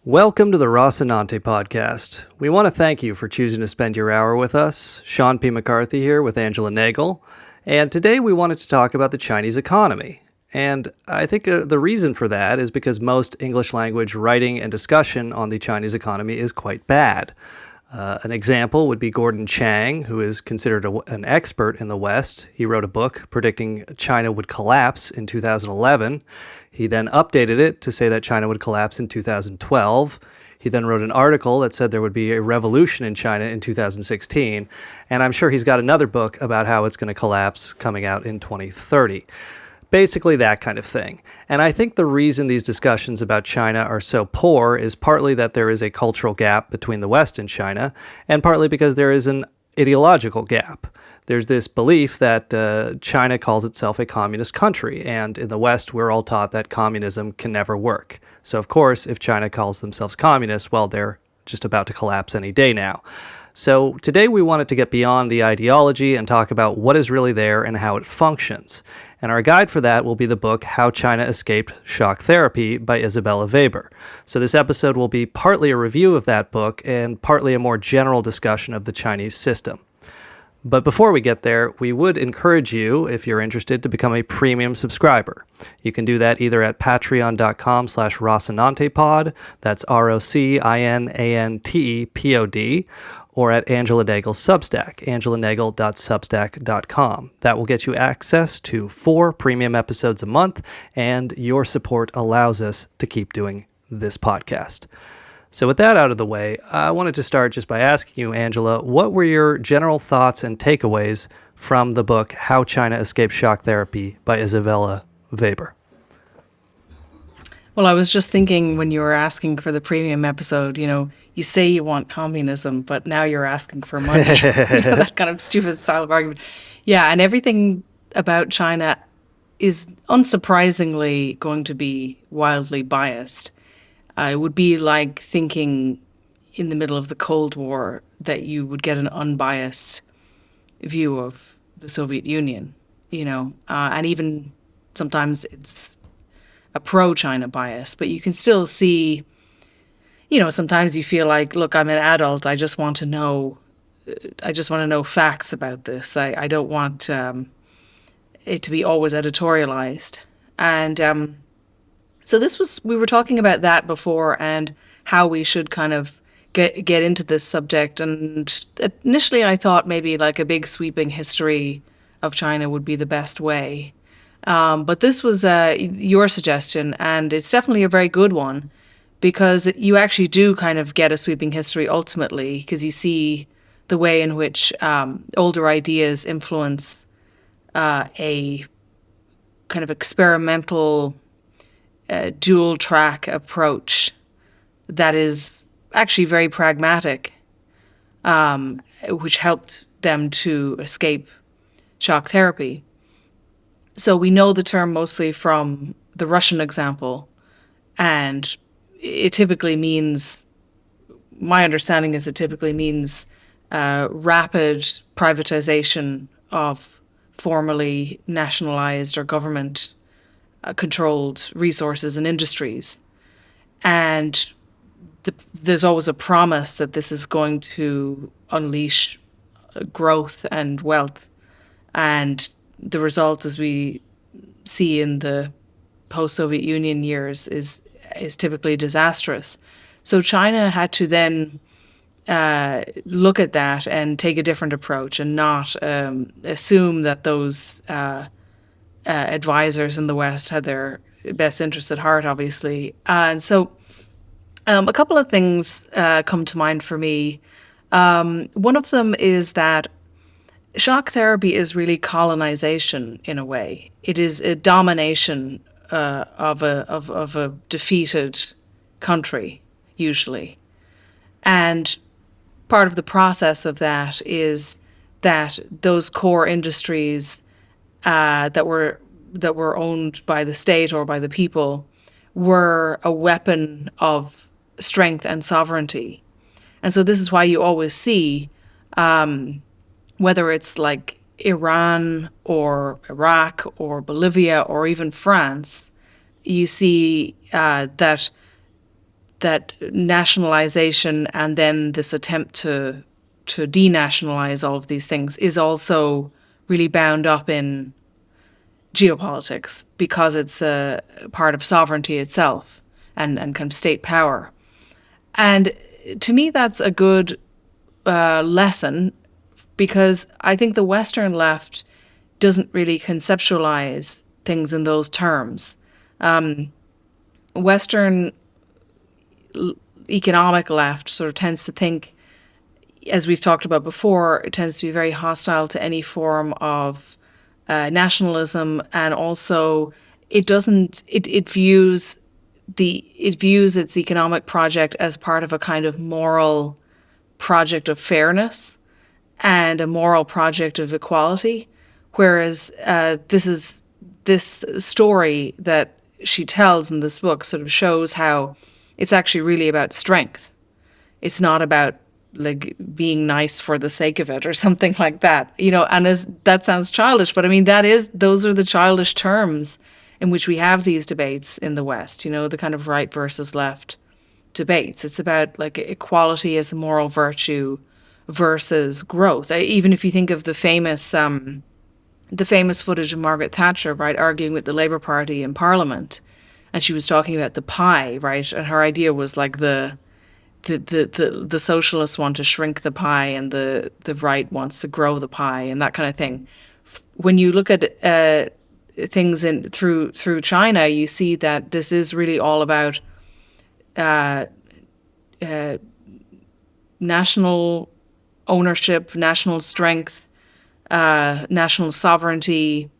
Welcome to the Rocinante podcast. We want to thank you for choosing to spend your hour with us. Sean P. McCarthy here with Angela Nagel. And today we wanted to talk about the Chinese economy. And I think the reason for that is because most English language writing and discussion on the Chinese economy is quite bad. An example would be Gordon Chang, who is considered an expert in the West. He wrote a book predicting China would collapse in 2011. He then updated it to say that China would collapse in 2012. He then wrote an article that said there would be a revolution in China in 2016. And I'm sure he's got another book about how it's going to collapse coming out in 2030. Basically that kind of thing. And I think the reason these discussions about China are so poor is partly that there is a cultural gap between the West and China, and partly because there is an ideological gap. There's this belief that China calls itself a communist country, and in the West we're all taught that communism can never work. So of course, if China calls themselves communists, well, they're just about to collapse any day now. So today we wanted to get beyond the ideology and talk about what is really there and how it functions. And our guide for that will be the book How China Escaped Shock Therapy by Isabella M. So this episode will be partly a review of that book and partly a more general discussion of the Chinese system. But before we get there, we would encourage you, if you're interested, to become a premium subscriber. You can do that either at patreon.com/Rocinantepod, that's ROCINANTEPOD, or at Angela Nagel's Substack, angelanagel.substack.com. That will get you access to 4 premium episodes a month, and your support allows us to keep doing this podcast. So with that out of the way, I wanted to start just by asking you, Angela, what were your general thoughts and takeaways from the book How China Escaped Shock Therapy by Isabella M? Well, I was just thinking when you were asking for the premium episode, you say you want communism, but now you're asking for money. That kind of stupid style of argument. Yeah, and everything about China is unsurprisingly going to be wildly biased. It would be like thinking in the middle of the Cold War that you would get an unbiased view of the Soviet Union, and even sometimes it's a pro-China bias, but you can still see, sometimes you feel like, look, I'm an adult. I just want to know facts about this. I don't want it to be always editorialized. And so we were talking about that before and how we should kind of get into this subject. And initially I thought maybe like a big sweeping history of China would be the best way. But this was your suggestion, and it's definitely a very good one because you actually do kind of get a sweeping history ultimately, because you see the way in which older ideas influence a kind of experimental dual track approach that is actually very pragmatic, which helped them to escape shock therapy. So we know the term mostly from the Russian example, and it typically means, my understanding is it typically means rapid privatization of formerly nationalized or government controlled resources and industries. And there's always a promise that this is going to unleash growth and wealth. And the result, as we see in the post-Soviet Union years, is typically disastrous. So China had to then look at that and take a different approach and not assume that those advisors in the West had their best interests at heart, obviously. And so a couple of things come to mind for me. One of them is that shock therapy is really colonization in a way. It is a domination of a defeated country, usually. And part of the process of that is that those core industries that were owned by the state or by the people were a weapon of strength and sovereignty. And so this is why you always see, whether it's like Iran or Iraq or Bolivia or even France, you see that that nationalization and then this attempt to denationalize all of these things is also really bound up in geopolitics because it's a part of sovereignty itself and kind of state power. And to me, that's a good lesson because I think the Western left doesn't really conceptualize things in those terms. Western economic left sort of tends to think, as we've talked about before, it tends to be very hostile to any form of nationalism, and also it views its economic project as part of a kind of moral project of fairness and a moral project of equality, whereas this story that she tells in this book sort of shows how it's actually really about strength. It's not about like being nice for the sake of it or something like that, and that sounds childish, but I mean, those are the childish terms in which we have these debates in the West, the kind of right versus left debates. It's about like equality as a moral virtue versus growth. Even if you think of the famous footage of Margaret Thatcher, right, arguing with the Labour Party in Parliament, and she was talking about the pie, right, and her idea was like the socialists want to shrink the pie and the right wants to grow the pie and that kind of thing. When you look at things through China, you see that this is really all about national ownership, national strength, national sovereignty,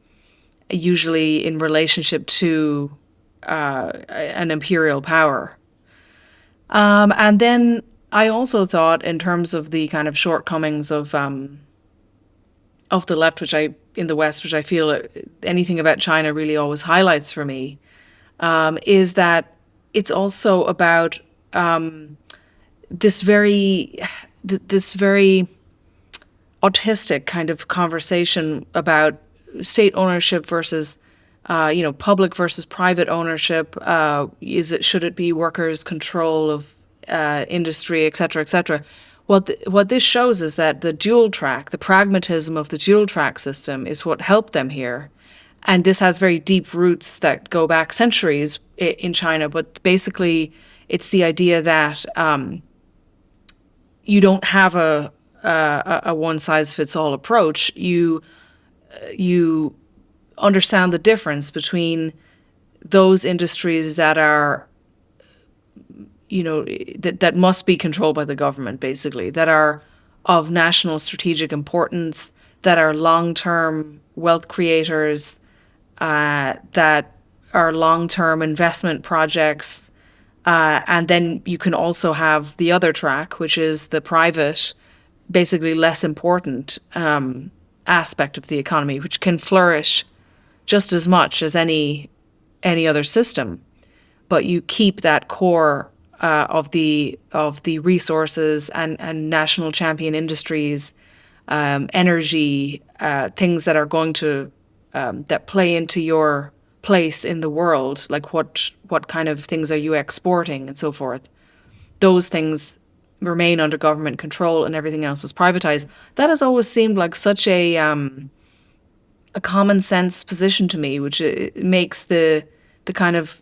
usually in relationship to an imperial power. And then I also thought, in terms of the kind of shortcomings of the left, in the West, which I feel anything about China really always highlights for me, is that it's also about this very autistic kind of conversation about state ownership versus public versus private ownership. Should it be workers' control of industry, et cetera, et cetera? What this shows is that the dual track, the pragmatism of the dual track system is what helped them here. And this has very deep roots that go back centuries in China. But basically, it's the idea that you don't have a one-size-fits-all approach. You understand the difference between those industries that are, that must be controlled by the government, basically, that are of national strategic importance, that are long-term wealth creators, that are long-term investment projects. And then you can also have the other track, which is the private, basically less important aspect of the economy, which can flourish just as much as any other system, but you keep that core of the resources and national champion industries, energy, things that are going to that play into your place in the world, like what kind of things are you exporting and so forth. Those things remain under government control and everything else is privatized. That has always seemed like such a common sense position to me, which it makes the kind of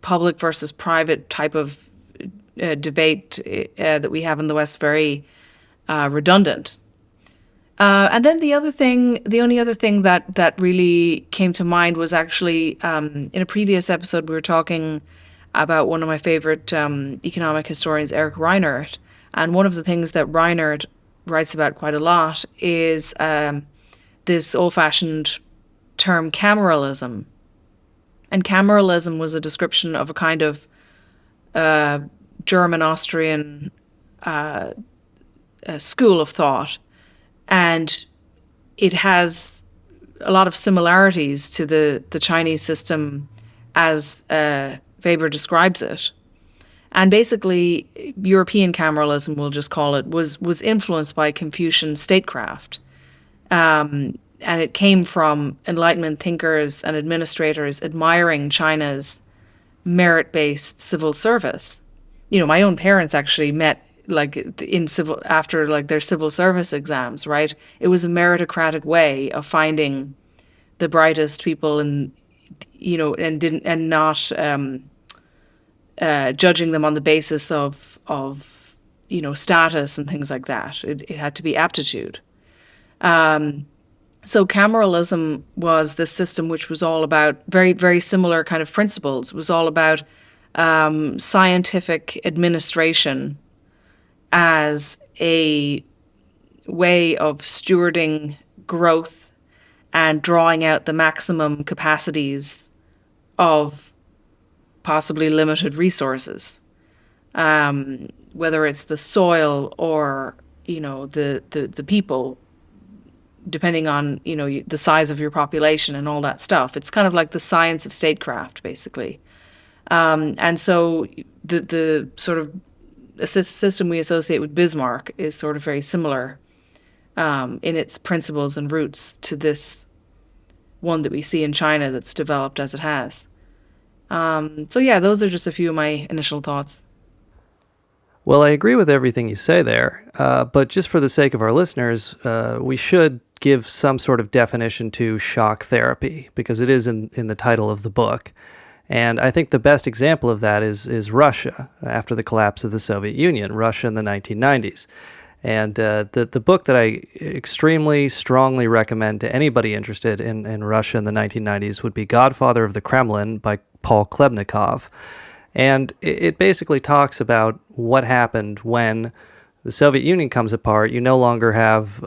public versus private type of debate that we have in the West very redundant. And then the only other thing that really came to mind was actually in a previous episode we were talking about one of my favorite economic historians, Eric Reinert, and one of the things that Reinert writes about quite a lot is this old-fashioned term cameralism. And cameralism was a description of a kind of German-Austrian school of thought. And it has a lot of similarities to the Chinese system as Weber describes it. And basically, European cameralism, we'll just call it, was influenced by Confucian statecraft. And it came from Enlightenment thinkers and administrators admiring China's merit-based civil service. my own parents actually met like in civil after like their civil service exams, right? It was a meritocratic way of finding the brightest people and not judging them on the basis of status and things like that. It had to be aptitude. So cameralism was this system which was all about very, very similar kind of principles. It was all about scientific administration as a way of stewarding growth and drawing out the maximum capacities of possibly limited resources, whether it's the soil or the people, depending on the size of your population and all that stuff. It's kind of like the science of statecraft, basically. And so the sort of system we associate with Bismarck is sort of very similar in its principles and roots to this one that we see in China that's developed as it has. So yeah, those are just a few of my initial thoughts. Well, I agree with everything you say there, but just for the sake of our listeners, we should give some sort of definition to shock therapy, because it is in the title of the book. And I think the best example of that is Russia after the collapse of the Soviet Union, Russia in the 1990s. And the book that I extremely strongly recommend to anybody interested in Russia in the 1990s would be Godfather of the Kremlin by Paul Klebnikov. And it basically talks about what happened when the Soviet Union comes apart. You no longer have,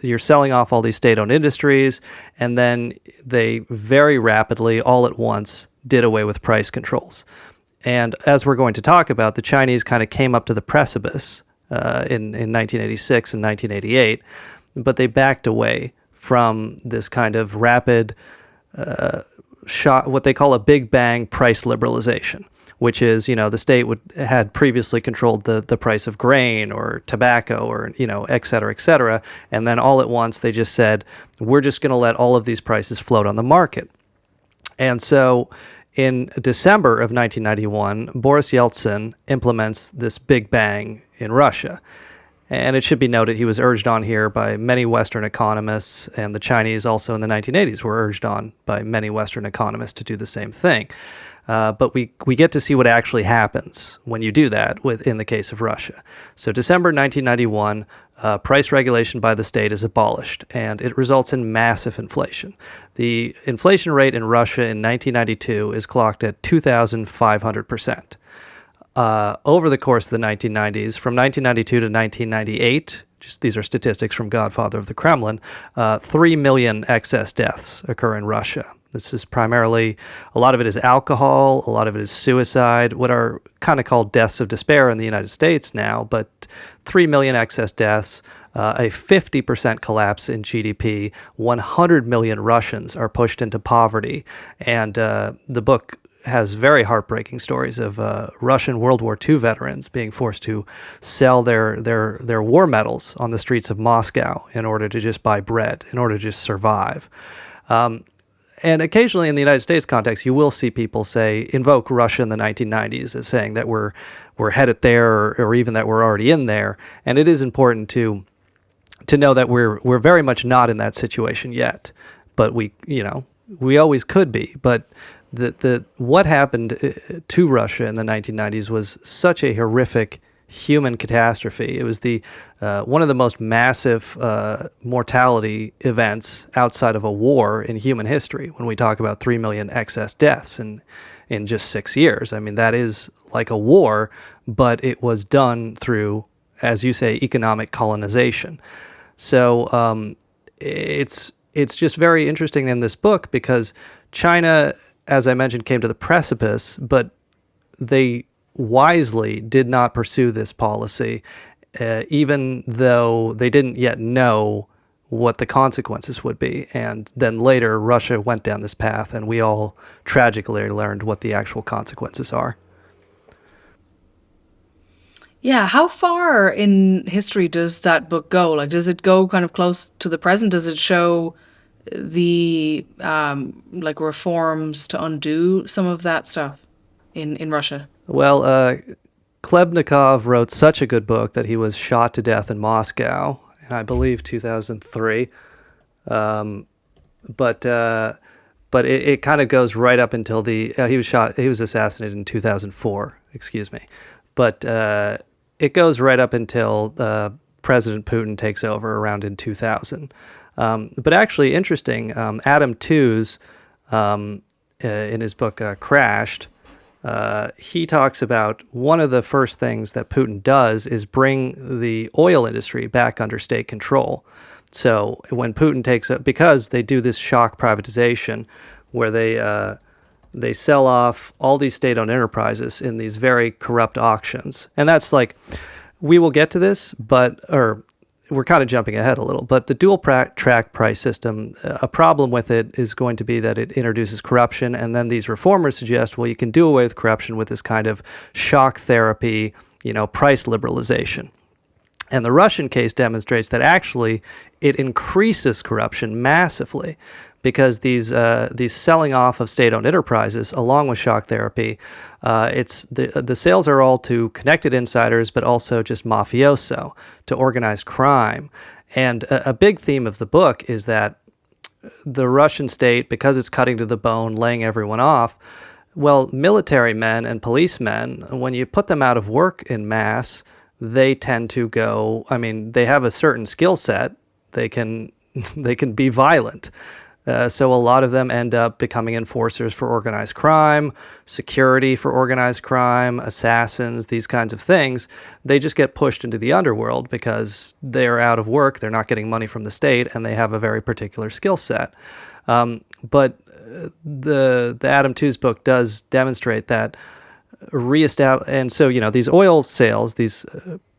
you're selling off all these state-owned industries, and then they very rapidly, all at once, did away with price controls. And as we're going to talk about, the Chinese kind of came up to the precipice in 1986 and 1988, but they backed away from this kind of rapid shot, what they call a big bang price liberalization, which is, the state had previously controlled the price of grain or tobacco or, et cetera, and then all at once they just said, we're just going to let all of these prices float on the market. And so in December of 1991, Boris Yeltsin implements this big bang in Russia. And it should be noted he was urged on here by many Western economists, and the Chinese also in the 1980s were urged on by many Western economists to do the same thing. But we get to see what actually happens when you do that in the case of Russia. So December 1991, price regulation by the state is abolished, and it results in massive inflation. The inflation rate in Russia in 1992 is clocked at 2,500%. Over the course of the 1990s, from 1992 to 1998, these are statistics from Godfather of the Kremlin, 3 million excess deaths occur in Russia. This is primarily, a lot of it is alcohol, a lot of it is suicide, what are kind of called deaths of despair in the United States now, but 3 million excess deaths, a 50% collapse in GDP, 100 million Russians are pushed into poverty, and the book has very heartbreaking stories of Russian World War II veterans being forced to sell their war medals on the streets of Moscow in order to just buy bread, in order to just survive. And occasionally in the United States context, you will see people invoke Russia in the 1990s as saying that we're headed there, or even that we're already in there. And it is important to know that we're very much not in that situation yet. But we always could be. But what happened to Russia in the 1990s was such a horrific human catastrophe. It was one of the most massive mortality events outside of a war in human history. When we talk about 3 million excess deaths in just 6 years, I mean, that is like a war, but it was done through, as you say, economic colonization. So it's just very interesting in this book because China, as I mentioned, came to the precipice, but they wisely did not pursue this policy, even though they didn't yet know what the consequences would be. And then later, Russia went down this path, and we all tragically learned what the actual consequences are. Yeah, how far in history does that book go? Like, does it go kind of close to the present? Does it show the reforms to undo some of that stuff in Russia? Well, Klebnikov wrote such a good book that he was shot to death in Moscow in, I believe, 2003. Um, but it kind of goes right up until he was assassinated in 2004, excuse me. But it goes right up until President Putin takes over around in 2000. But actually, interesting, Adam Tooze, in his book Crashed, he talks about one of the first things that Putin does is bring the oil industry back under state control. So when Putin takes up, because they do this shock privatization where they sell off all these state-owned enterprises in these very corrupt auctions. And that's like, we will get to this, or we're kind of jumping ahead a little, but the dual track price system, a problem with it is going to be that it introduces corruption. And then these reformers suggest, well, you can do away with corruption with this kind of shock therapy, price liberalization. And the Russian case demonstrates that actually it increases corruption massively, because these selling off of state-owned enterprises, along with shock therapy, it's the sales are all to connected insiders, but also just mafioso, to organized crime. And a big theme of the book is that the Russian state, because it's cutting to the bone, laying everyone off, well, military men and policemen, when you put them out of work in mass, they tend to go, they have a certain skill set. They can be violent. So a lot of them end up becoming enforcers for organized crime, security for organized crime, assassins, these kinds of things. They just get pushed into the underworld because they're out of work, they're not getting money from the state, and they have a very particular skill set. But the Adam Tooze book does demonstrate that and so, these oil sales, these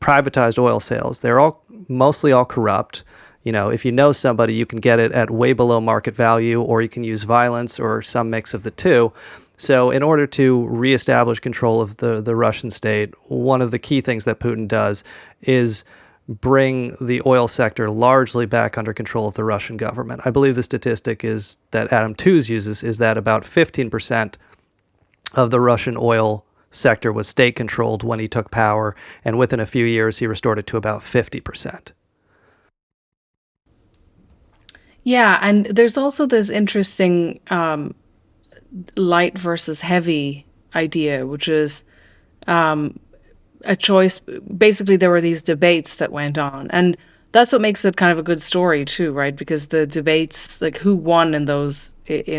privatized oil sales, they're mostly all corrupt. If you know somebody, you can get it at way below market value, or you can use violence or some mix of the two. So in order to reestablish control of the Russian state, one of the key things that Putin does is bring the oil sector largely back under control of the Russian government. I believe the statistic is that Adam Tooze uses is that about 15% of the Russian oil sector was state-controlled when he took power, and within a few years he restored it to about 50%. Yeah, and there's also this interesting light versus heavy idea, which is a choice. Basically, there were these debates that went on, and that's what makes it kind of a good story too, right? Because the debates, like who won in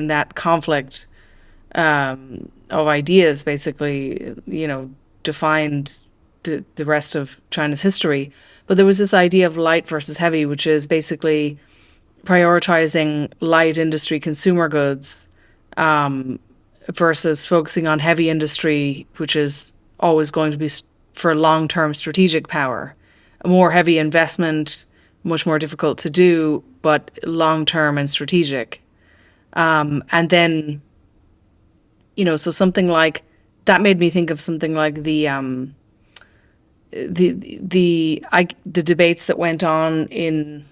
that conflict of ideas, basically, defined the rest of China's history. But there was this idea of light versus heavy, which is basically prioritizing light industry consumer goods versus focusing on heavy industry, which is always going to be for long-term strategic power. A more heavy investment, much more difficult to do, but long-term and strategic. And then, so something like that made me think of something like the debates that went on in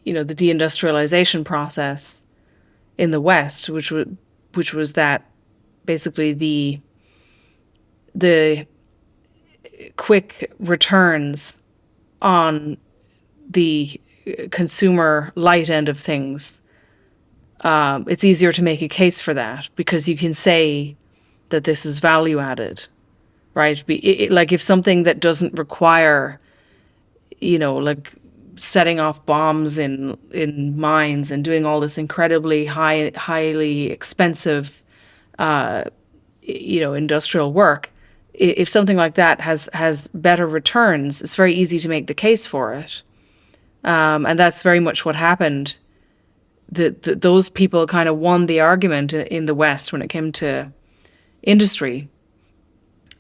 the deindustrialization process in the West, which was that basically the quick returns on the consumer light end of things. It's easier to make a case for that because you can say that this is value added, right? Like if something that doesn't require, like setting off bombs in mines and doing all this incredibly highly expensive, industrial work. If something like that has better returns, it's very easy to make the case for it. And that's very much what happened. Those people kind of won the argument in the West when it came to industry,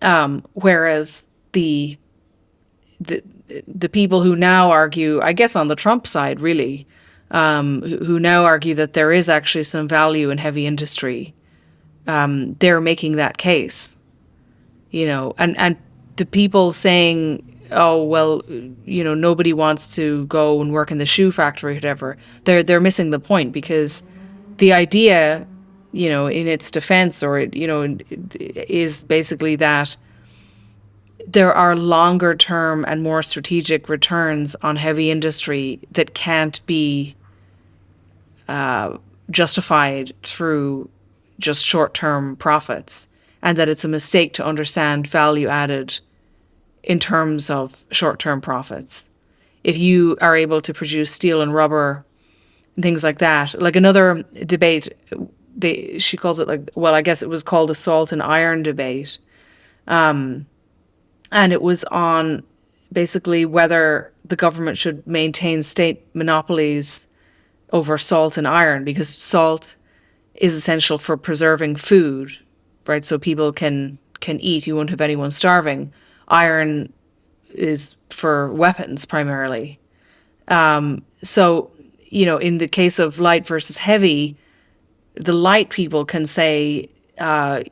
whereas the people who now argue, I guess on the Trump side really, who now argue that there is actually some value in heavy industry, they're making that case, and the people saying, oh, well, nobody wants to go and work in the shoe factory or whatever, they're missing the point, because the idea, in its defense, or is basically that there are longer term and more strategic returns on heavy industry that can't be justified through just short term profits, and that it's a mistake to understand value added in terms of short term profits. If you are able to produce steel and rubber and things like that, like another debate, she calls it like, well, I guess it was called the salt and iron debate. And it was on basically whether the government should maintain state monopolies over salt and iron, because salt is essential for preserving food, right? So people can eat. You won't have anyone starving. Iron is for weapons primarily. So, in the case of light versus heavy, the light people can say, the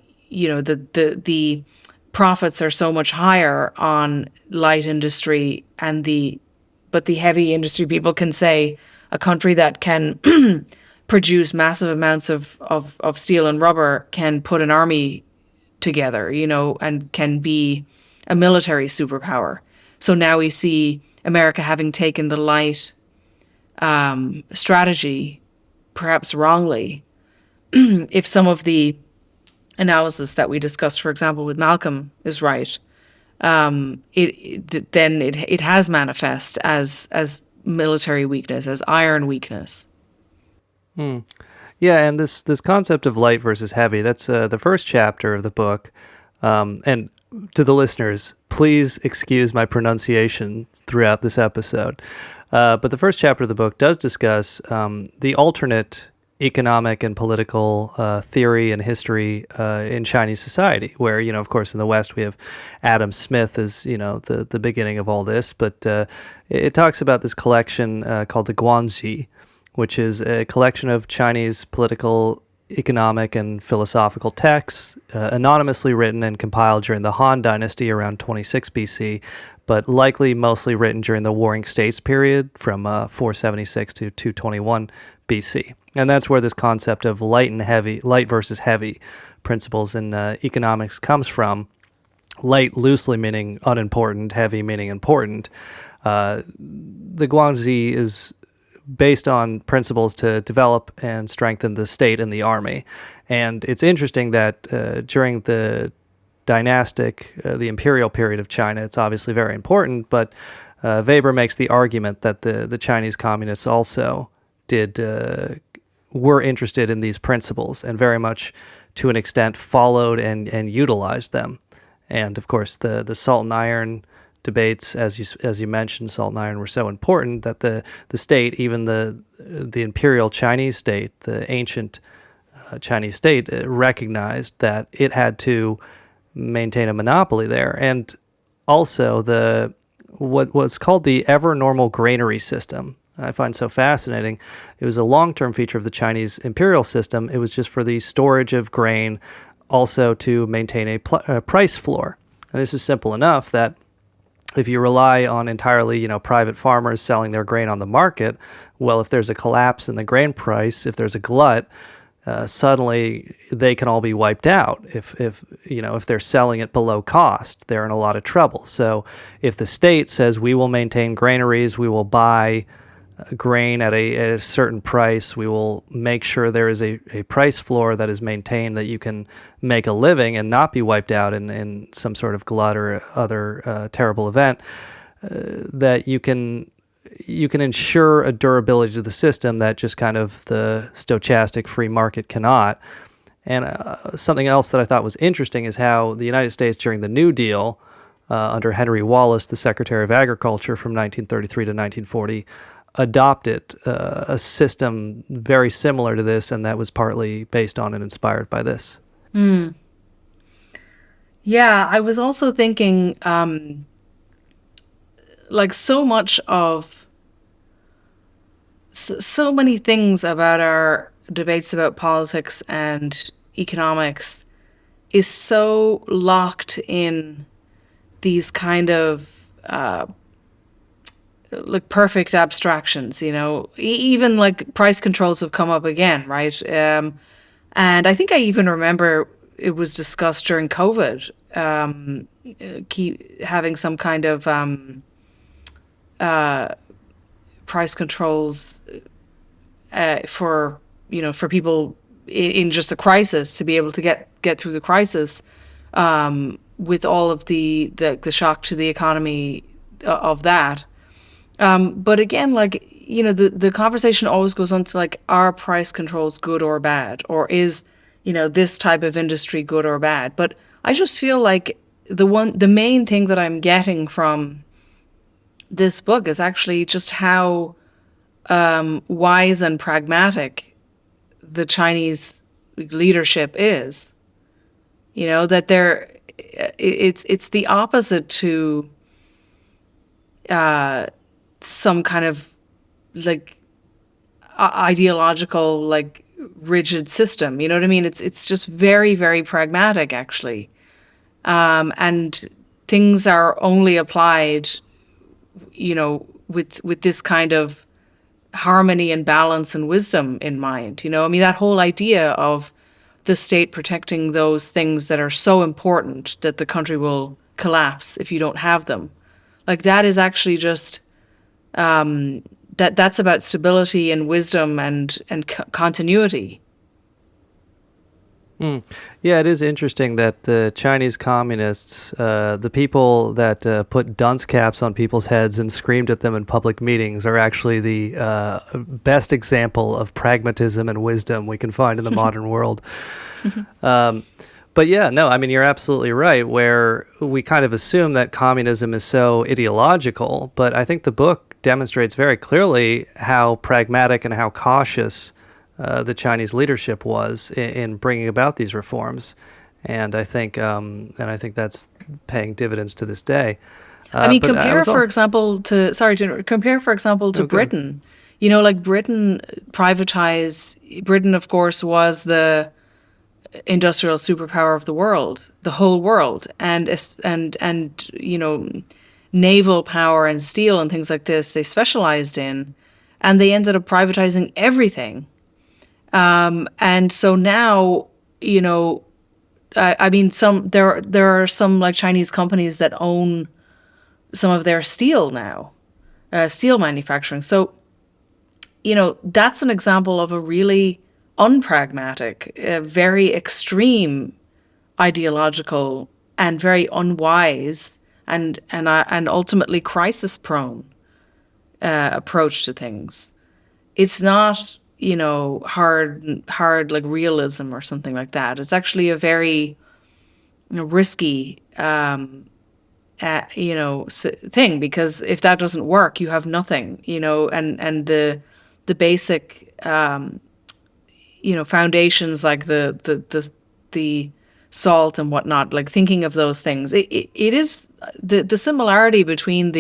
profits are so much higher on light industry, but the heavy industry people can say a country that can produce massive amounts of steel and rubber can put an army together, and can be a military superpower. So now we see America having taken the light strategy, perhaps wrongly. If some of the analysis that we discussed, for example, with Malcolm is right, then it has manifest as military weakness, as iron weakness. Yeah, and this concept of light versus heavy, that's the first chapter of the book. And to the listeners, please excuse my pronunciation throughout this episode. But the first chapter of the book does discuss the alternate economic and political theory and history in Chinese society, where, of course, in the West we have Adam Smith as, the beginning of all this. But it talks about this collection called the Guanxi, which is a collection of Chinese political, economic, and philosophical texts, anonymously written and compiled during the Han Dynasty around 26 BC, but likely mostly written during the Warring States period from 476 to 221 BC. And that's where this concept of light versus heavy principles in economics comes from. Light loosely meaning unimportant, heavy meaning important. The Guanxi is based on principles to develop and strengthen the state and the army. And it's interesting that during the dynastic, the imperial period of China, it's obviously very important, but Weber makes the argument that the Chinese communists also were interested in these principles and very much, to an extent, followed and utilized them. And of course, the salt and iron debates, as you mentioned, salt and iron were so important that the state, even the imperial Chinese state, the ancient Chinese state, recognized that it had to maintain a monopoly there. And also what was called the ever normal granary system, I find so fascinating. It was a long-term feature of the Chinese imperial system. It was just for the storage of grain, also to maintain a price floor. And this is simple enough that if you rely on entirely, private farmers selling their grain on the market, well, if there's a collapse in the grain price, if there's a glut, suddenly they can all be wiped out. If they're selling it below cost, they're in a lot of trouble. So if the state says we will maintain granaries, we will buy grain at a certain price, we will make sure there is a price floor that is maintained, that you can make a living and not be wiped out in some sort of glut or other terrible event, that you can ensure a durability to the system that just kind of the stochastic free market cannot. And something else that I thought was interesting is how the United States during the New Deal, under Henry Wallace, the Secretary of Agriculture from 1933 to 1940, adopted a system very similar to this, and that was partly based on and inspired by this. Yeah, I was also thinking, so much of so many things about our debates about politics and economics is so locked in these kind of perfect abstractions, even like price controls have come up again, right? And I think I even remember it was discussed during COVID, keep having some kind of price controls for for people in just a crisis to be able to get through the crisis, with all of the shock to the economy of that. But again, like, the conversation always goes on to like, are price controls good or bad? Or is, this type of industry good or bad? But I just feel like the main thing that I'm getting from this book is actually just how wise and pragmatic the Chinese leadership is. That it's the opposite to some kind of like ideological, like rigid system. You know what I mean? It's just very, very pragmatic, actually. And things are only applied, with this kind of harmony and balance and wisdom in mind. I mean, that whole idea of the state protecting those things that are so important that the country will collapse if you don't have them. Like, that is actually just that's about stability and wisdom and continuity. Yeah, it is interesting that the Chinese communists, the people that put dunce caps on people's heads and screamed at them in public meetings, are actually the best example of pragmatism and wisdom we can find in the modern world. But yeah, no, I mean, you're absolutely right, where we kind of assume that communism is so ideological, but I think the book demonstrates very clearly how pragmatic and how cautious the Chinese leadership was in bringing about these reforms, and I think that's paying dividends to this day. I mean, compare, for example, to Britain. Like Britain privatized. Britain, of course, was the industrial superpower of the world, the whole world, and naval power and steel and things like this they specialized in, and they ended up privatizing everything. And so now, I mean, there are some like Chinese companies that own some of their steel now, steel manufacturing. So, that's an example of a really unpragmatic, very extreme ideological and very unwise and ultimately crisis prone approach to things. It's not hard like realism or something like that. It's actually a very risky thing, because if that doesn't work, you have nothing. And the basic foundations like the salt and whatnot, like thinking of those things. It is the similarity between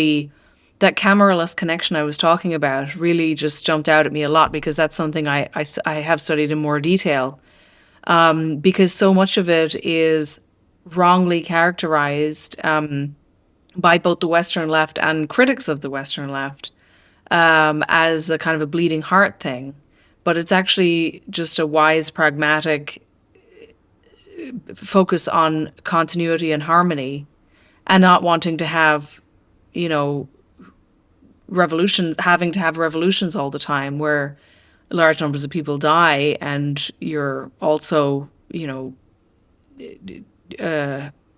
that cameraless connection I was talking about really just jumped out at me a lot, because that's something I have studied in more detail, because so much of it is wrongly characterized by both the Western left and critics of the Western left as a kind of a bleeding heart thing. But it's actually just a wise, pragmatic focus on continuity and harmony, and not wanting to have, having to have revolutions all the time where large numbers of people die, and you're also,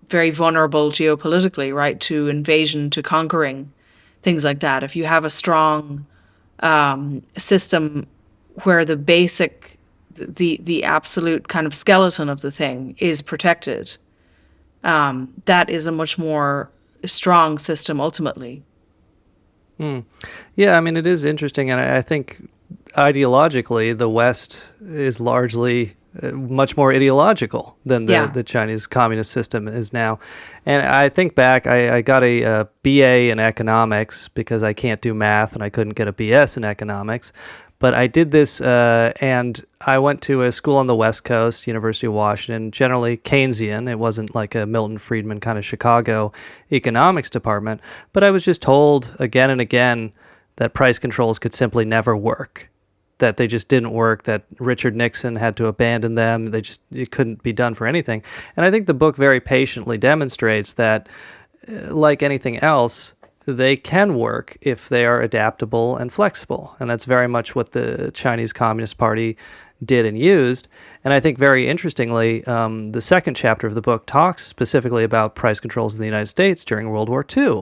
very vulnerable geopolitically, right, to invasion, to conquering, things like that. If you have a strong system where the basic, the absolute kind of skeleton of the thing is protected, that is a much more strong system ultimately. Yeah, I mean, it is interesting, and I think ideologically the West is largely much more ideological than the Chinese communist system is now. And I think back, I got a BA in economics because I can't do math and I couldn't get a BS in economics. But I did this, and I went to a school on the West Coast, University of Washington, generally Keynesian. It wasn't like a Milton Friedman kind of Chicago economics department. But I was just told again and again that price controls could simply never work. that they just didn't work, that Richard Nixon had to abandon them. It couldn't be done for anything. And I think the book very patiently demonstrates that, like anything else, they can work if they are adaptable and flexible. And that's very much what the Chinese Communist Party did and used. And I think very interestingly, the second chapter of the book talks specifically about price controls in the United States during World War II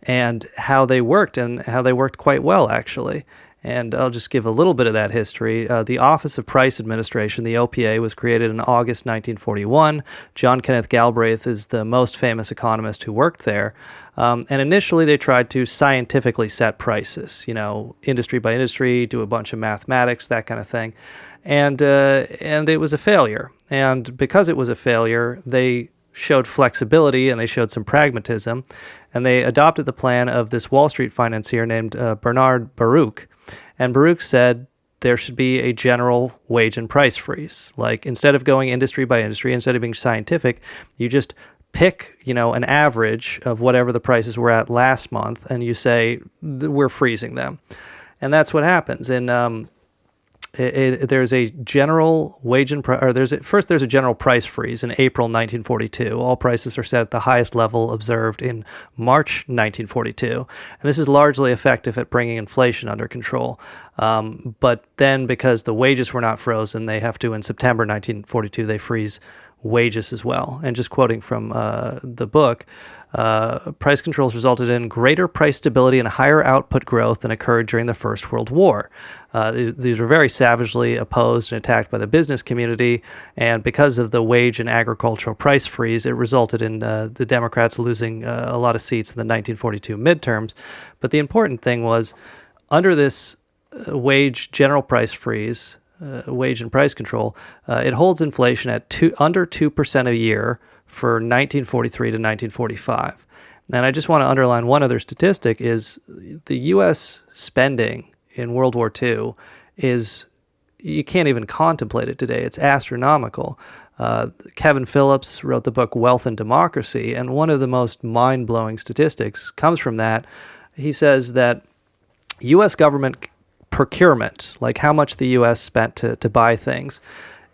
and how they worked, and how they worked quite well, actually. And I'll just give a little bit of that history. The Office of Price Administration, the OPA, was created in August 1941. John Kenneth Galbraith is the most famous economist who worked there. And initially they tried to scientifically set prices, industry by industry, do a bunch of mathematics, that kind of thing. And it was a failure. And because it was a failure, they showed flexibility and they showed some pragmatism. And they adopted the plan of this Wall Street financier named Bernard Baruch. And Baruch said there should be a general wage and price freeze. Like, instead of going industry by industry, instead of being scientific, you just pick, an average of whatever the prices were at last month, and you say, we're freezing them. And that's what happens. And there's a general wage and there's a general price freeze in April 1942. All prices are set at the highest level observed in March 1942, and this is largely effective at bringing inflation under control. But then, because the wages were not frozen, they have to, in September 1942, they freeze wages as well. And just quoting from the book, price controls resulted in greater price stability and higher output growth than occurred during the First World War. These were very savagely opposed and attacked by the business community, and because of the wage and agricultural price freeze, it resulted in the Democrats losing a lot of seats in the 1942 midterms. But the important thing was, under this wage general price freeze, wage and price control, it holds inflation at under 2% a year for 1943 to 1945. And I just want to underline one other statistic is the U.S. spending in World War II is, you can't even contemplate it today. It's astronomical. Kevin Phillips wrote the book Wealth and Democracy, and one of the most mind-blowing statistics comes from that. He says that U.S. government procurement, like how much the U.S. spent to buy things,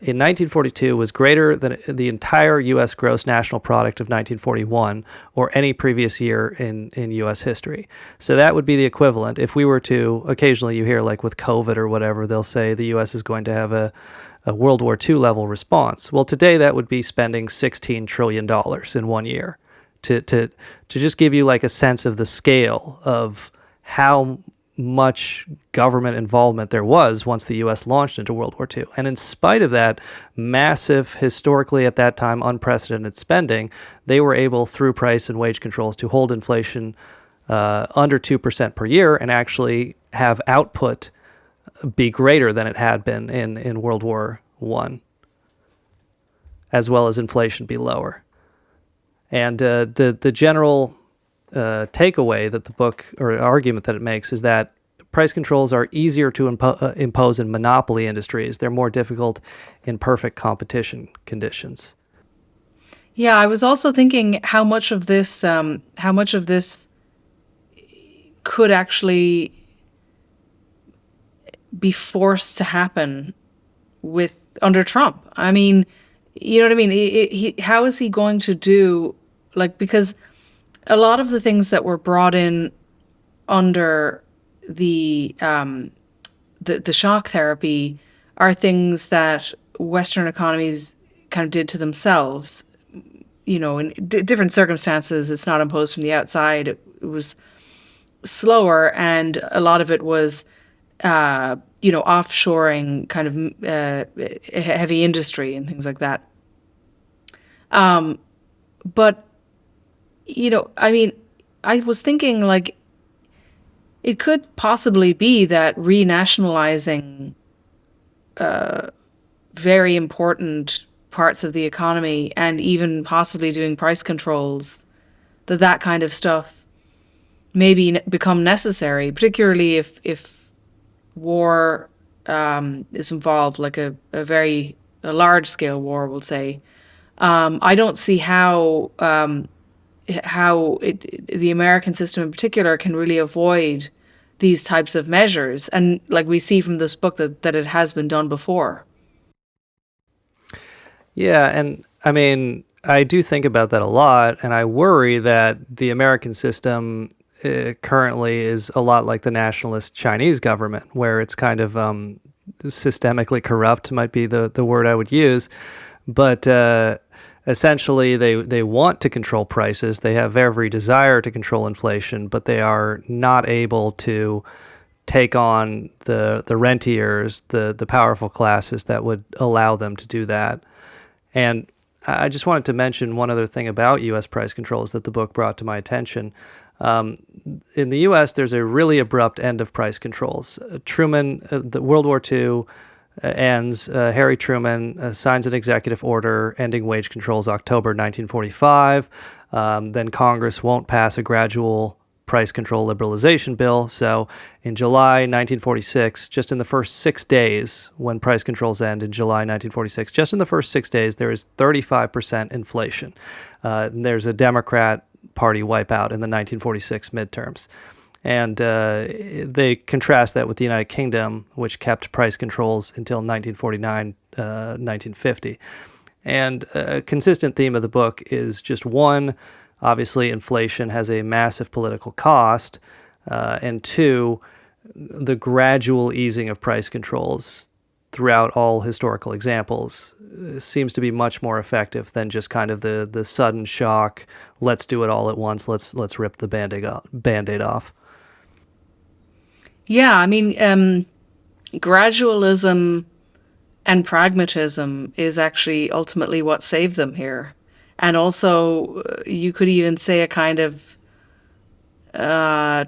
in 1942 was greater than the entire U.S. gross national product of 1941 or any previous year in U.S. history. So that would be the equivalent. If we were to, occasionally you hear like with COVID or whatever, they'll say the U.S. is going to have a World War II level response. Well, today that would be spending $16 trillion in 1 year. To just give you like a sense of the scale of how much government involvement there was once the U.S. launched into World War II. And in spite of that massive, historically at that time, unprecedented spending, they were able, through price and wage controls, to hold inflation under 2% per year and actually have output be greater than it had been in World War I, as well as inflation be lower. And the general takeaway that the book, or argument that it makes, is that price controls are easier to impose in monopoly industries. They're more difficult in perfect competition conditions. Yeah, I was also thinking how much of this could actually be forced to happen under Trump. I mean, you know what I mean? How is he going to do, because a lot of the things that were brought in under the shock therapy are things that Western economies kind of did to themselves. In different circumstances, it's not imposed from the outside. It was slower, and a lot of it was, offshoring kind of heavy industry and things like that. But I was thinking, it could possibly be that renationalizing very important parts of the economy and even possibly doing price controls, that kind of stuff maybe become necessary, particularly if war is involved, like a large-scale war, we'll say. I don't see how the American system in particular can really avoid these types of measures. And like we see from this book that it has been done before. Yeah, and I mean, I do think about that a lot, and I worry that the American system currently is a lot like the nationalist Chinese government, where it's kind of systemically corrupt, might be the word I would use. But essentially, they want to control prices. They have every desire to control inflation, but they are not able to take on the rentiers, the powerful classes that would allow them to do that. And I just wanted to mention one other thing about U.S. price controls that the book brought to my attention. In the U.S., there's a really abrupt end of price controls. The World War II ends. Harry Truman signs an executive order ending wage controls October 1945. Then Congress won't pass a gradual price control liberalization bill. So in July 1946, just in the first 6 days, when price controls end in July 1946, just in the first 6 days, there is 35% inflation. There's a Democrat Party wipeout in the 1946 midterms. And they contrast that with the United Kingdom, which kept price controls until 1949, 1950. And a consistent theme of the book is just one, obviously inflation has a massive political cost, and two, the gradual easing of price controls throughout all historical examples seems to be much more effective than just kind of the sudden shock, let's do it all at once, let's rip the Band-Aid off. Yeah, I mean, gradualism and pragmatism is actually ultimately what saved them here. And also, you could even say a kind of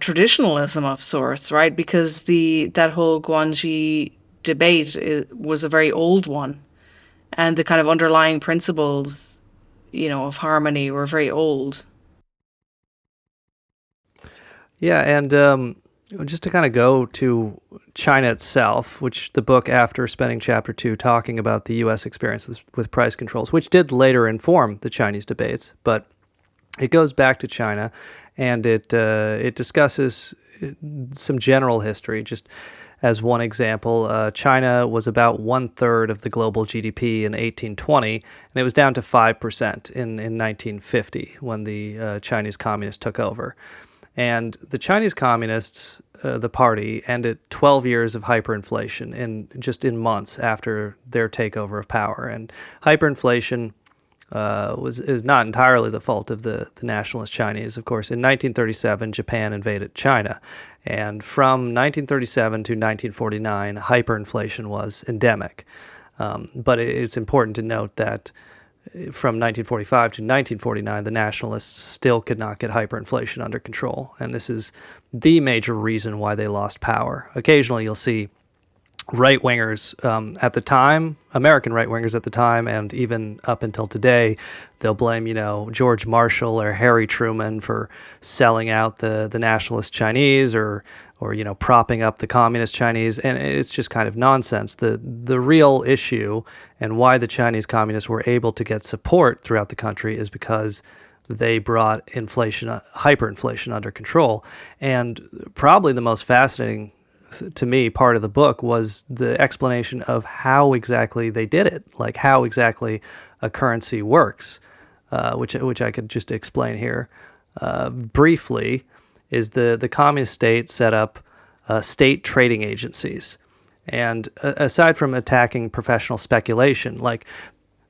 traditionalism of sorts, right? Because that whole Guanxi debate was a very old one, and the kind of underlying principles, of harmony were very old. Yeah, and just to kind of go to China itself, which the book, after spending chapter 2 talking about the U.S. experience with price controls, which did later inform the Chinese debates, but it goes back to China, and it discusses some general history. Just as one example, China was about 1/3 of the global GDP in 1820, and it was down to 5% in 1950 when the Chinese communists took over. And the Chinese Communists, the party, ended 12 years of hyperinflation in months after their takeover of power. And hyperinflation is not entirely the fault of the nationalist Chinese. Of course, in 1937, Japan invaded China. And from 1937 to 1949, hyperinflation was endemic. But it's important to note that from 1945 to 1949, the nationalists still could not get hyperinflation under control. And this is the major reason why they lost power. Occasionally, you'll see right-wingers at the time, American right-wingers at the time, and even up until today, they'll blame, George Marshall or Harry Truman for selling out the nationalist Chinese or propping up the communist Chinese, and it's just kind of nonsense. The real issue and why the Chinese communists were able to get support throughout the country is because they brought hyperinflation under control. And probably the most fascinating to me part of the book was the explanation of how exactly they did it, like how exactly a currency works, which I could just explain here briefly. Is the communist state set up state trading agencies. And aside from attacking professional speculation, like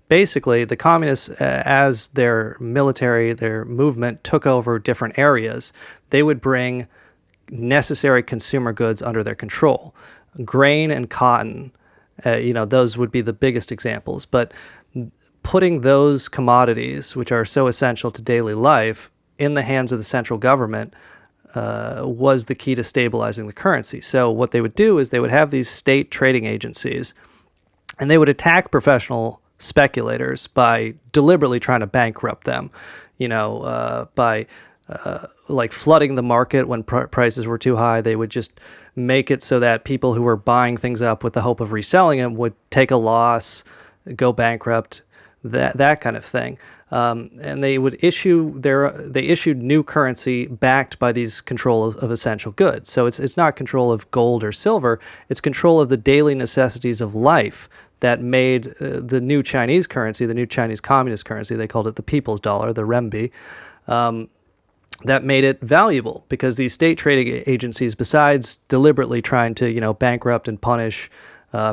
basically the communists, as their military, their movement took over different areas, they would bring necessary consumer goods under their control. Grain and cotton, those would be the biggest examples. But putting those commodities, which are so essential to daily life, in the hands of the central government was the key to stabilizing the currency. So what they would do is they would have these state trading agencies, and they would attack professional speculators by deliberately trying to bankrupt them, by like flooding the market when prices were too high. They would just make it so that people who were buying things up with the hope of reselling them would take a loss, go bankrupt, that kind of thing. And they issued new currency backed by these control of essential goods. So it's not control of gold or silver, it's control of the daily necessities of life that made the new Chinese currency, the new Chinese communist currency, they called it the people's dollar, the renminbi, that made it valuable, because these state trading agencies, besides deliberately trying to, bankrupt and punish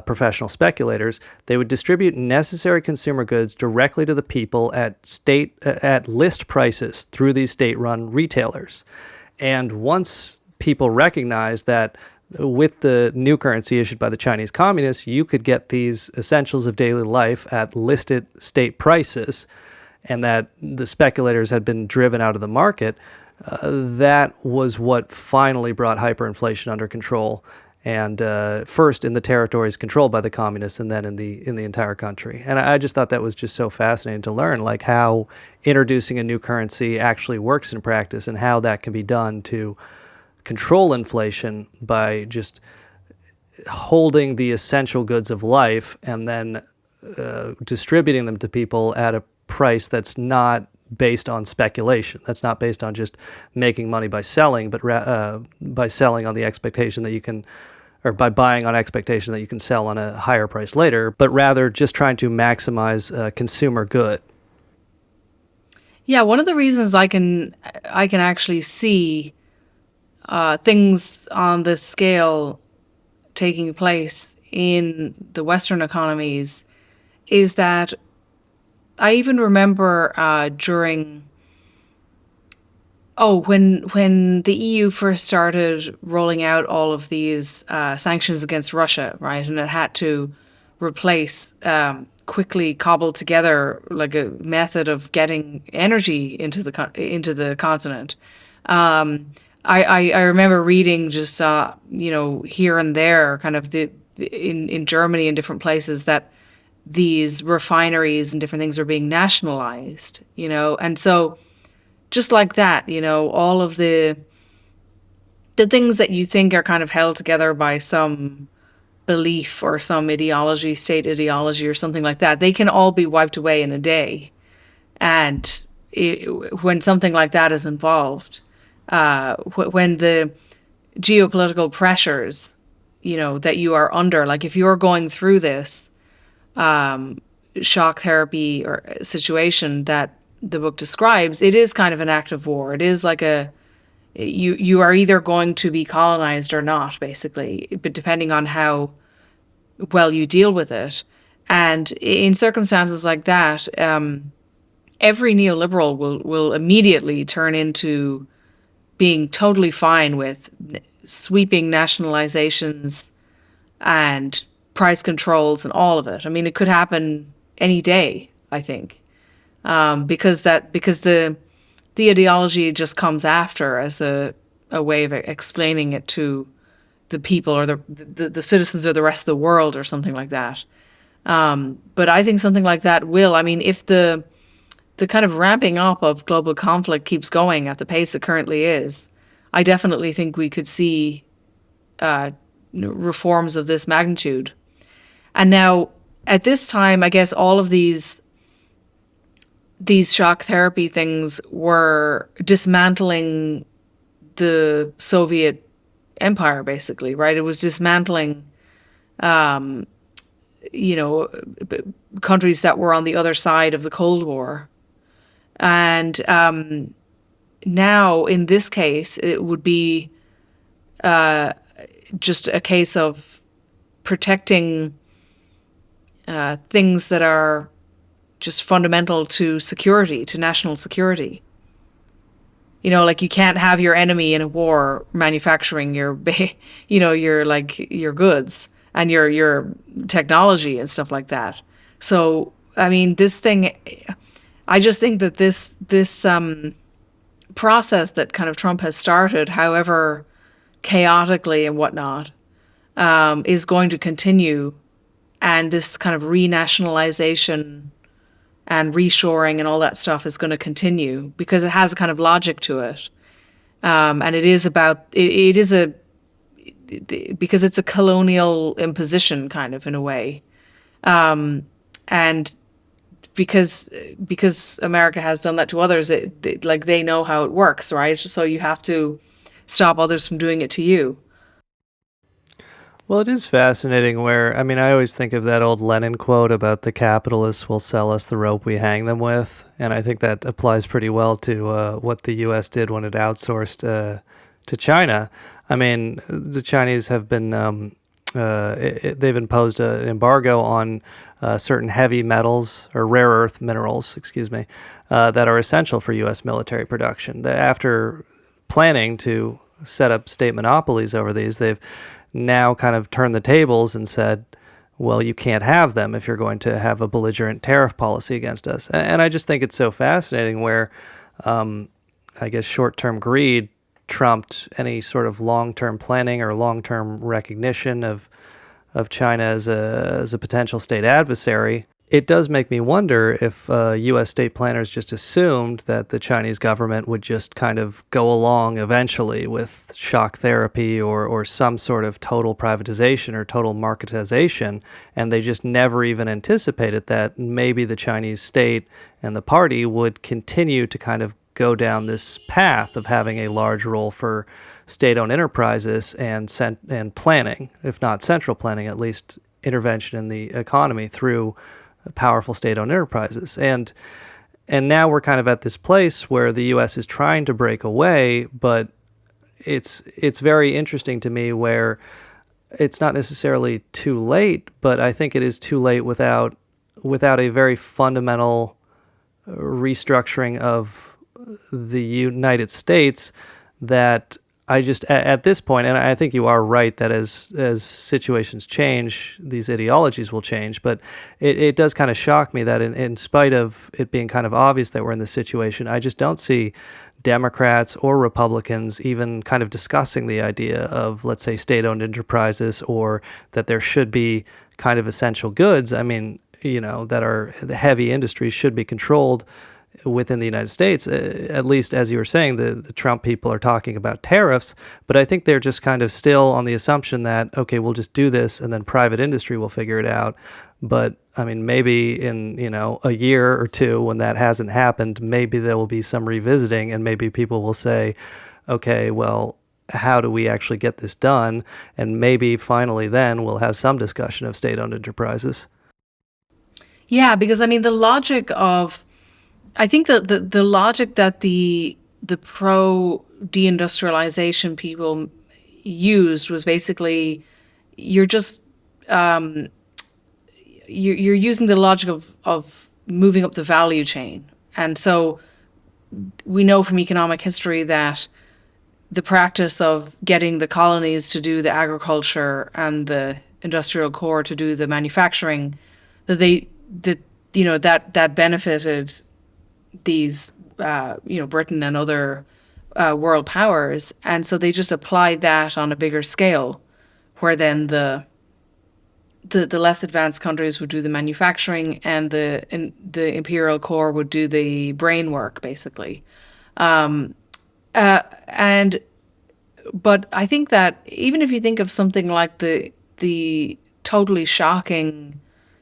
professional speculators, they would distribute necessary consumer goods directly to the people at list prices through these state-run retailers. And once people recognized that with the new currency issued by the Chinese communists, you could get these essentials of daily life at listed state prices, and that the speculators had been driven out of the market, that was what finally brought hyperinflation under control, and first in the territories controlled by the communists, and then in the entire country. And I just thought that was just so fascinating to learn, like how introducing a new currency actually works in practice, and how that can be done to control inflation by just holding the essential goods of life and then distributing them to people at a price that's not based on speculation. That's not based on just making money by selling, but by selling on the expectation that you can, or by buying on expectation that you can sell on a higher price later, but rather just trying to maximize consumer good. Yeah, one of the reasons I can actually see things on this scale taking place in the Western economies is that I even remember when the EU first started rolling out all of these sanctions against Russia, right, and it had to replace quickly cobbled together like a method of getting energy into the continent. I remember reading just here and there, kind of in Germany and different places, that these refineries and different things are being nationalized, and so just like that, all of the things that you think are kind of held together by some belief or some ideology, state ideology or something like that, they can all be wiped away in a day. And when something like that is involved, when the geopolitical pressures, that you are under, like if you're going through this shock therapy or situation that the book describes, it is kind of an act of war. It is like you are either going to be colonized or not, basically, but depending on how well you deal with it. And in circumstances like that, every neoliberal will immediately turn into being totally fine with sweeping nationalizations and price controls and all of it. I mean, it could happen any day, I think, because the ideology just comes after as a way of explaining it to the people or the citizens or the rest of the world or something like that. But I think something like that will. I mean, if the kind of ramping up of global conflict keeps going at the pace it currently is, I definitely think we could see reforms of this magnitude. And now, at this time, I guess all of these shock therapy things were dismantling the Soviet empire, basically, right? It was dismantling, countries that were on the other side of the Cold War. And now, in this case, it would be just a case of protecting things that are just fundamental to security, to national security. Like you can't have your enemy in a war manufacturing your goods and your technology and stuff like that. So, I mean, this thing, I just think that this process that kind of Trump has started, however chaotically and whatnot, is going to continue. And this kind of renationalization and reshoring and all that stuff is going to continue because it has a kind of logic to it. And it is about, because it's a colonial imposition kind of in a way. And because America has done that to others, like they know how it works, right? So you have to stop others from doing it to you. Well, it is fascinating where, I mean, I always think of that old Lenin quote about the capitalists will sell us the rope we hang them with. And I think that applies pretty well to what the U.S. did when it outsourced to China. I mean, the Chinese have been, they've imposed an embargo on certain heavy metals or rare earth minerals, excuse me, that are essential for U.S. military production. After planning to set up state monopolies over these, they've now kind of turned the tables and said, well, you can't have them if you're going to have a belligerent tariff policy against us. And I just think it's so fascinating where, I guess, short-term greed trumped any sort of long-term planning or long-term recognition of China as a potential state adversary. It does make me wonder if U.S. state planners just assumed that the Chinese government would just kind of go along eventually with shock therapy or some sort of total privatization or total marketization, and they just never even anticipated that maybe the Chinese state and the party would continue to kind of go down this path of having a large role for state-owned enterprises and planning, if not central planning, at least intervention in the economy through powerful state-owned enterprises. And now we're kind of at this place where the U.S. is trying to break away, but it's very interesting to me where it's not necessarily too late, but I think it is too late without a very fundamental restructuring of the United States that I just, at this point, and I think you are right that as situations change, these ideologies will change, but it does kind of shock me that in spite of it being kind of obvious that we're in this situation, I just don't see Democrats or Republicans even kind of discussing the idea of, let's say, state-owned enterprises or that there should be kind of essential goods. I mean, that are the heavy industries should be controlled within the United States. At least, as you were saying, the Trump people are talking about tariffs, but I think they're just kind of still on the assumption that, okay, we'll just do this and then private industry will figure it out. But I mean, maybe in, a year or two when that hasn't happened, maybe there will be some revisiting and maybe people will say, okay, well, how do we actually get this done? And maybe finally then we'll have some discussion of state-owned enterprises. Yeah, because I mean, I think that the logic that the pro deindustrialization people used was basically you're just you're using the logic of moving up the value chain. And so we know from economic history that the practice of getting the colonies to do the agriculture and the industrial core to do the manufacturing, that benefited these, Britain and other world powers. And so they just applied that on a bigger scale, where then the less advanced countries would do the manufacturing and the imperial core would do the brain work, basically. But I think that even if you think of something like the totally shocking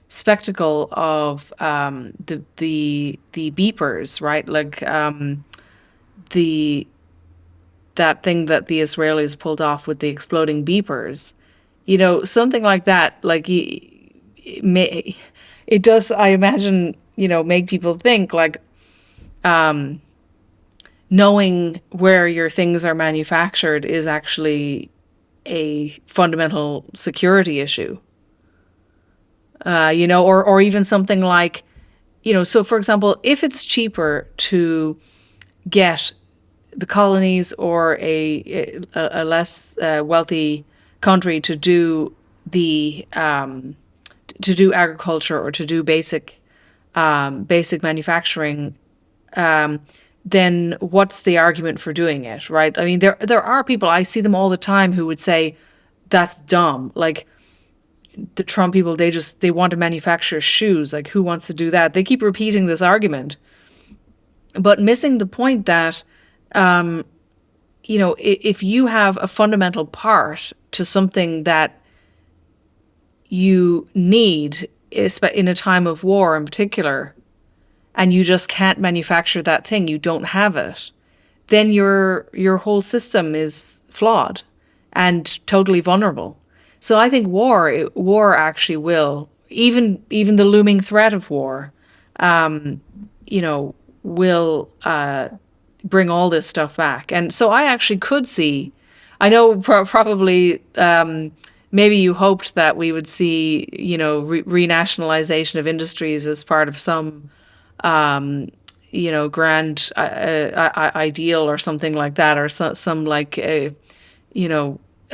spectacle of the beepers, right? Like that thing that the Israelis pulled off with the exploding beepers, something like that. Like it does, I imagine, make people think like knowing where your things are manufactured is actually a fundamental security issue. Or even something like, so for example, if it's cheaper to get the colonies or a less wealthy country to do agriculture or to do basic manufacturing, then what's the argument for doing it, right? I mean, there are people, I see them all the time, who would say that's dumb. Like, the Trump people, they want to manufacture shoes. Like, who wants to do that? They keep repeating this argument, but missing the point that, if you have a fundamental part to something that you need in a time of war in particular, and you just can't manufacture that thing, you don't have it, then your whole system is flawed and totally vulnerable. So I think war actually will, even the looming threat of war, will bring all this stuff back. And so I actually could see, I know probably maybe you hoped that we would see, renationalization of industries as part of some, grand ideal or something like that, or some like,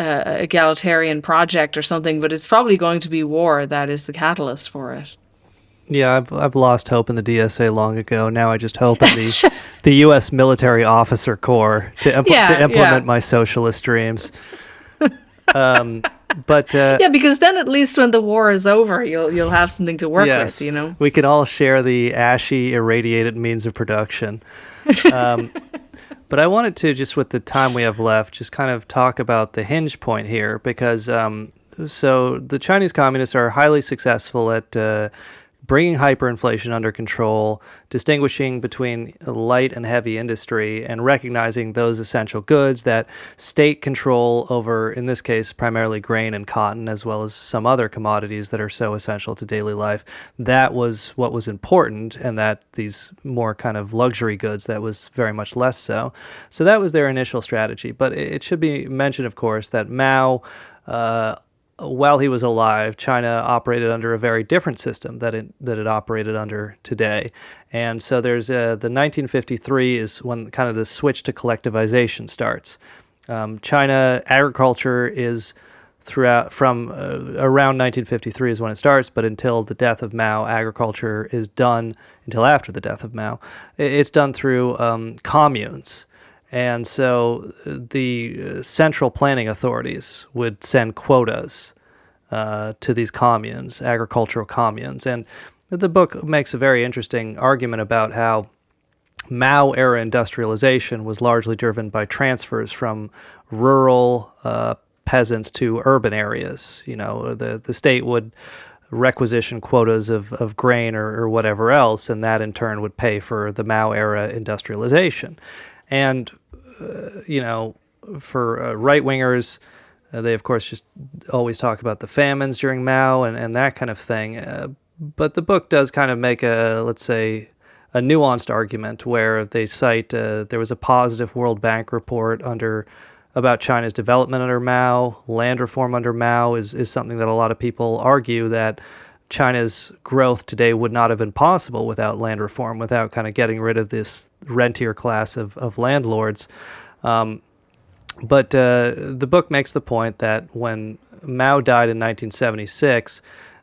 egalitarian project or something, but it's probably going to be war that is the catalyst for it. Yeah, I've lost hope in the DSA long ago. Now I just hope in the U.S. military officer corps to implement my socialist dreams. Because then at least when the war is over, you'll have something to work with. We can all share the ashy, irradiated means of production. But I wanted to, just with the time we have left, just kind of talk about the hinge point here, because so the Chinese communists are highly successful at bringing hyperinflation under control, distinguishing between light and heavy industry, and recognizing those essential goods that state control over, in this case, primarily grain and cotton, as well as some other commodities that are so essential to daily life. That was what was important, and that these more kind of luxury goods, that was very much less so. So that was their initial strategy. But it should be mentioned, of course, that Mao, while he was alive, China operated under a very different system that it operated under today. And so there's the 1953 is when kind of the switch to collectivization starts. China agriculture is from around 1953 is when it starts, but until the death of Mao, agriculture is done until after the death of Mao. It's done through communes. And so the central planning authorities would send quotas to these communes, agricultural communes. And the book makes a very interesting argument about how Mao-era industrialization was largely driven by transfers from rural peasants to urban areas. The state would requisition quotas of grain or whatever else, and that in turn would pay for the Mao-era industrialization. And, for right-wingers, they, of course, just always talk about the famines during Mao and that kind of thing. But the book does kind of make let's say, a nuanced argument where they cite there was a positive World Bank report about China's development under Mao. Land reform under Mao is something that a lot of people argue that China's growth today would not have been possible without land reform, without kind of getting rid of this rentier class of landlords. But the book makes the point that when Mao died in 1976,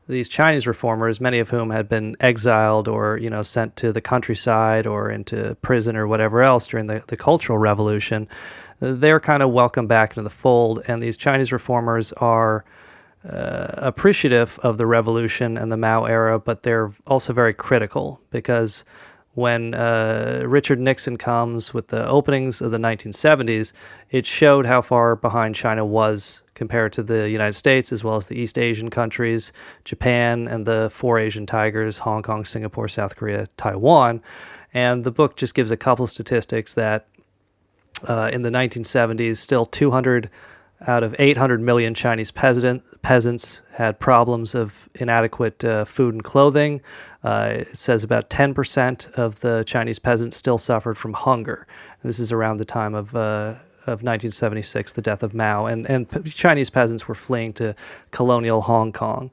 these Chinese reformers, many of whom had been exiled or sent to the countryside or into prison or whatever else during the Cultural Revolution, they're kind of welcomed back into the fold. And these Chinese reformers are appreciative of the revolution and the Mao era, but they're also very critical because when Richard Nixon comes with the openings of the 1970s, it showed how far behind China was compared to the United States, as well as the East Asian countries, Japan, and the four Asian tigers, Hong Kong, Singapore, South Korea, Taiwan. And the book just gives a couple statistics that in the 1970s, still 200 out of 800 million Chinese peasants had problems of inadequate food and clothing. It says about 10% of the Chinese peasants still suffered from hunger. This is around the time of 1976, the death of Mao. And Chinese peasants were fleeing to colonial Hong Kong.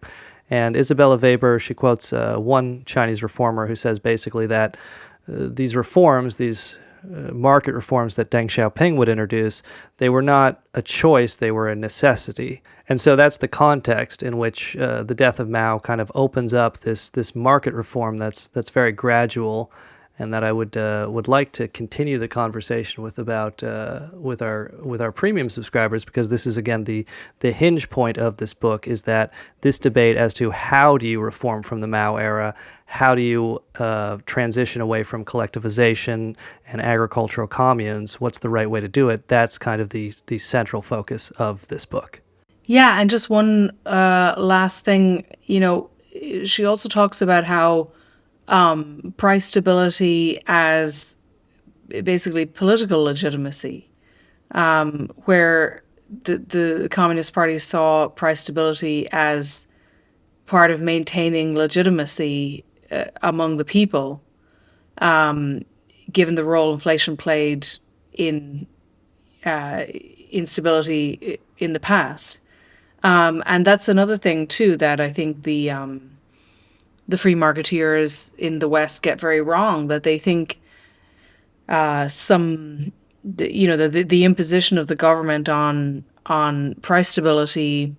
And Isabella Weber, she quotes one Chinese reformer who says basically that these reforms, these market reforms that Deng Xiaoping would introduce, they were not a choice, they were a necessity. And so that's the context in which the death of Mao kind of opens up this market reform that's very gradual, and that I would like to continue the conversation with our premium subscribers, because this is again the hinge point of this book, is that this debate as to how do you reform from the Mao era, how do you transition away from collectivization and agricultural communes, what's the right way to do it? That's kind of the central focus of this book. Yeah, and just one last thing, she also talks about how price stability as basically political legitimacy, where the Communist Party saw price stability as part of maintaining legitimacy among the people, given the role inflation played in instability in the past. And that's another thing too that I think the free marketeers in the West get very wrong. That they think the imposition of the government on price stability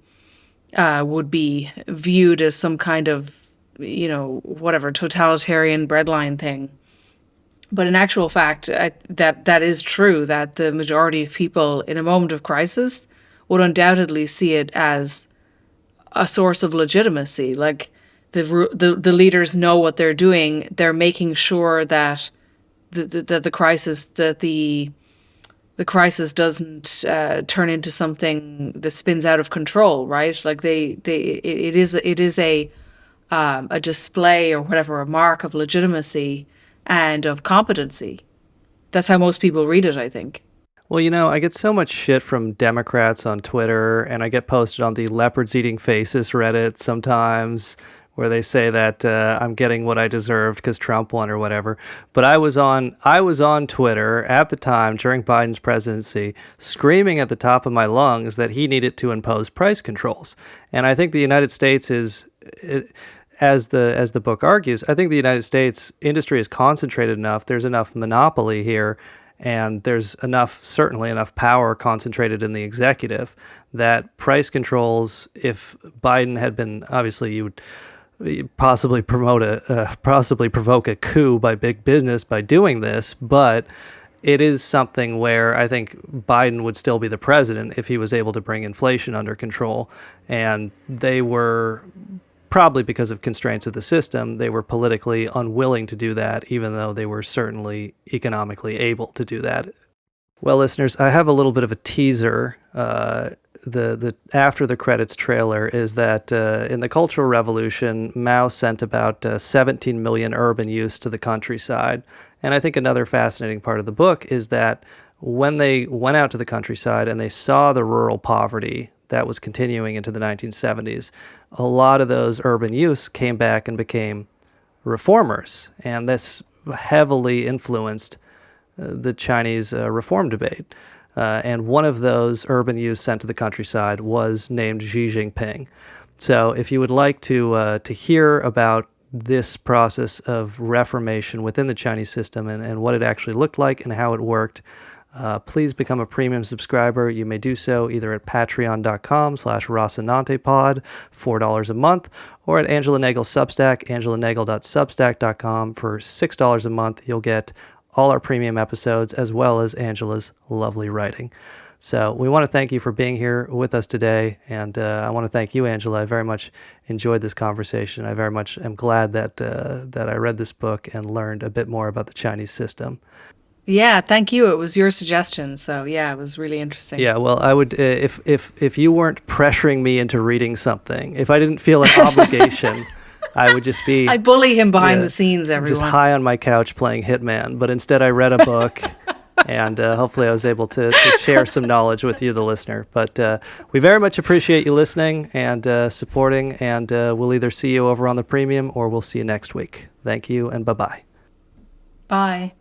would be viewed as some kind of whatever totalitarian breadline thing. But in actual fact, that is true, that the majority of people in a moment of crisis would undoubtedly see it as a source of legitimacy. Like the leaders know what they're doing. They're making sure that the crisis doesn't turn into something that spins out of control, right? Like it is a display or whatever, a mark of legitimacy and of competency. That's how most people read it, I think. Well, I get so much shit from Democrats on Twitter, and I get posted on the Leopards Eating Faces Reddit sometimes, where they say that I'm getting what I deserved because Trump won or whatever. But I was on Twitter at the time during Biden's presidency, screaming at the top of my lungs that he needed to impose price controls. And I think the United States as the book argues, I think the United States industry is concentrated enough. There's enough monopoly here, and there's certainly enough power concentrated in the executive that price controls, if Biden had been, obviously you would possibly provoke a coup by big business by doing this, but it is something where I think Biden would still be the president if he was able to bring inflation under control. And they were, probably because of constraints of the system, they were politically unwilling to do that, even though they were certainly economically able to do that. Well, listeners, I have a little bit of a teaser. The after the credits trailer is that in the Cultural Revolution, Mao sent about 17 million urban youths to the countryside. And I think another fascinating part of the book is that when they went out to the countryside and they saw the rural poverty that was continuing into the 1970s, a lot of those urban youths came back and became reformers. And this heavily influenced the Chinese reform debate. And one of those urban youths sent to the countryside was named Xi Jinping. So if you would like to hear about this process of reformation within the Chinese system and what it actually looked like and how it worked, please become a premium subscriber. You may do so either at patreon.com/Rocinantepod, $4 a month, or at Angela Nagel's Substack, angelanagel.substack.com for $6 a month. You'll get all our premium episodes, as well as Angela's lovely writing. So we want to thank you for being here with us today, and I want to thank you, Angela. I very much enjoyed this conversation. I very much am glad that I read this book and learned a bit more about the Chinese system. Yeah, thank you. It was your suggestion, so yeah, it was really interesting. Yeah, well, I would if you weren't pressuring me into reading something, if I didn't feel an obligation. I would just be... I bully him behind the scenes, everyone. Just high on my couch playing Hitman. But instead I read a book, and hopefully I was able to share some knowledge with you, the listener. But we very much appreciate you listening and supporting, and we'll either see you over on the premium or we'll see you next week. Thank you, and bye-bye. Bye.